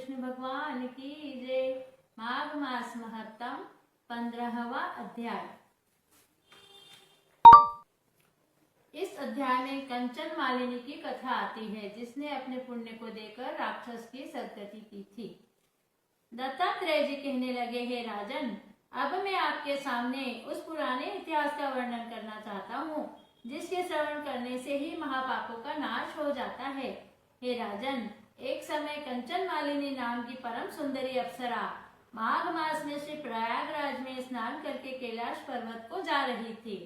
कृष्ण भगवान की जय। माघ मास महत्तम 15वां अध्याय। इस अध्याय में कंचन मालिनी की कथा आती है, जिसने अपने पुण्य को देकर राक्षस की सदगति की थी। दत्तात्रेय जी कहने लगे, हे राजन, अब मैं आपके सामने उस पुराने इतिहास का वर्णन करना चाहता हूँ, जिसके श्रवण करने से ही महापापों का नाश हो जाता है। हे राजन, एक समय कंचन मालिनी नाम की परम सुंदरी अप्सरा माघ मास में श्री प्रयागराज में स्नान करके कैलाश पर्वत को जा रही थी,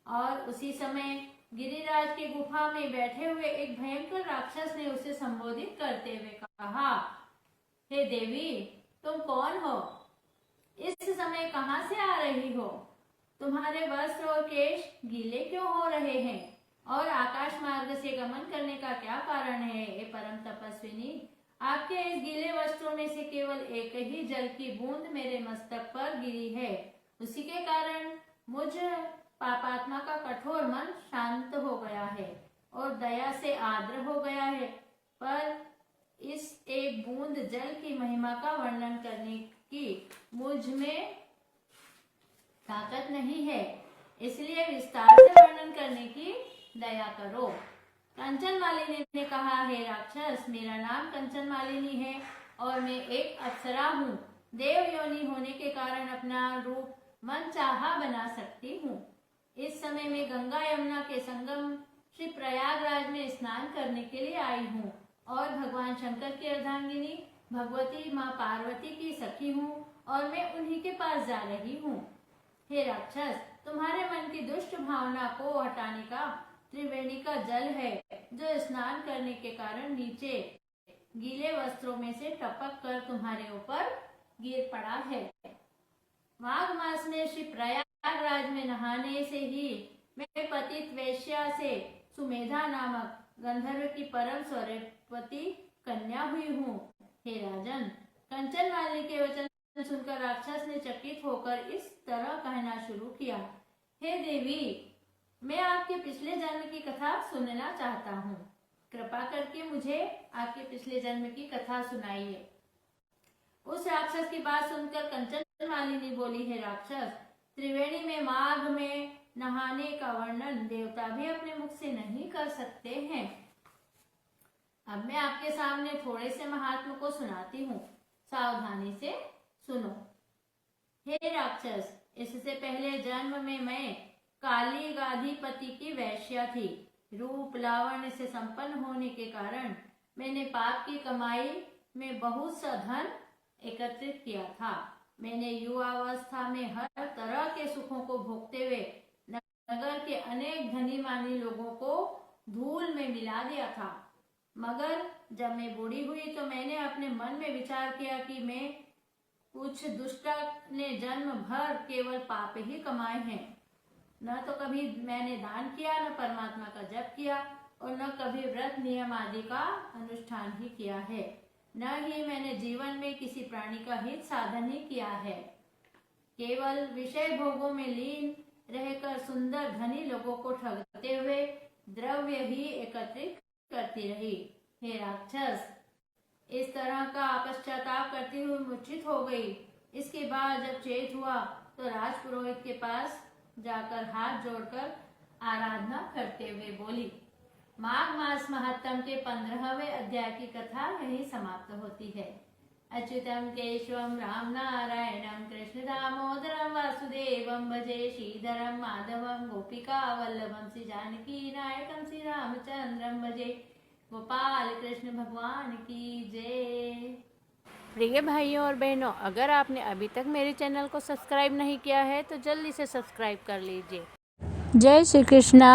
और उसी समय गिरिराज की गुफा में बैठे हुए एक भयंकर राक्षस ने उसे संबोधित करते हुए कहा, हे देवी, तुम कौन हो? इस समय कहाँ से आ रही हो? तुम्हारे वस्त्र और केश गीले क्यों हो रहे हैं? और आकाश मार्ग से गमन करने का क्या कारण है? हे परम तपस्विनी, आपके इस गीले वस्त्रों में से केवल एक ही जल की बूंद मेरे मस्तक पर गिरी है। उसी के कारण मुझ पापात्मा का कठोर मन शांत हो गया है और दया से आर्द्र हो गया है। पर इस एक बूंद जल की महिमा का वर्णन करने की मुझ में ताकत नहीं है, इसलिए विस्तार से वर्णन करने की दया करो। कंचन मालिनी ने कहा, हे राक्षस, मेरा नाम कंचन मालिनी है और मैं एक अप्सरा हूँ। देव योनि होने के कारण अपना रूप मन चाहा बना सकती हूँ। इस समय मैं गंगा यमुना के संगम श्री प्रयागराज में स्नान करने के लिए आई हूँ और भगवान शंकर की अर्धांगिनी भगवती माँ पार्वती की सखी हूँ और मैं उन्हीं के पास जा रही हूँ। हे राक्षस, तुम्हारे मन की दुष्ट भावना को हटाने का त्रिवेणी का जल है, जो स्नान करने के कारण नीचे गीले वस्त्रों में से टपक कर तुम्हारे ऊपर गिर पड़ा है। माघ मास में श्री प्रयागराज में नहाने से ही मैं पतित वेश्या से सुमेधा नामक गंधर्व की परम स्वरूपवती कन्या हुई हूँ। हे राजन, कंचन मालिनी के वचन सुनकर राक्षस ने चकित होकर इस तरह कहना शुरू किया, हे देवी, मैं आपके पिछले जन्म की कथा सुनना चाहता हूँ। कृपा करके मुझे आपके पिछले जन्म की कथा सुनाइए। उस राक्षस की बात सुनकर कंचन मालिनी बोली, हे राक्षस, त्रिवेणी में माघ में नहाने का वर्णन देवता भी अपने मुख से नहीं कर सकते हैं। अब मैं आपके सामने थोड़े से महात्मा को सुनाती हूँ, सावधानी से सुनो। हे राक्षस, इससे पहले जन्म में मैं काली गाधिपति की वैश्या थी। रूप लावण्य से संपन्न होने के कारण मैंने पाप की कमाई में बहुत सा धन एकत्रित किया था। मैंने युवावस्था में हर तरह के सुखों को भोगते हुए नगर के अनेक धनी मानी लोगों को धूल में मिला दिया था। मगर जब मैं बूढ़ी हुई तो मैंने अपने मन में विचार किया कि मैं कुछ दुष्ट ने जन्म भर केवल पाप ही कमाए हैं। न तो कभी मैंने दान किया, न परमात्मा का जप किया और न कभी व्रत नियम आदि का अनुष्ठान ही किया है। न ही मैंने जीवन में किसी प्राणी का हित साधन ही किया है। केवल विषय भोगों में लीन रहकर सुंदर धनी लोगों को ठगते हुए द्रव्य ही एकत्रित करती रही। हे राक्षस, इस तरह का पश्चाताप करती हुई मूर्छित हो गई। इसके बाद जब चेत हुआ तो राजपुरोहित के पास जाकर हाथ जोड़कर आराधना करते हुए बोली। माघ मास महत्तम के 15वें अध्याय की कथा यही समाप्त होती है। अच्युतम केशवम राम नारायणम कृष्ण दामोदरम वासुदेवम भजे श्रीधरम माधवम गोपिका वल्लभम श्री जानकी नायकम श्री रामचंद्रम भजे गोपाल कृष्ण भगवान की जय। प्रिय भाइयों और बहनों, अगर आपने अभी तक मेरे चैनल को सब्सक्राइब नहीं किया है तो जल्दी से सब्सक्राइब कर लीजिए। जय श्री कृष्णा।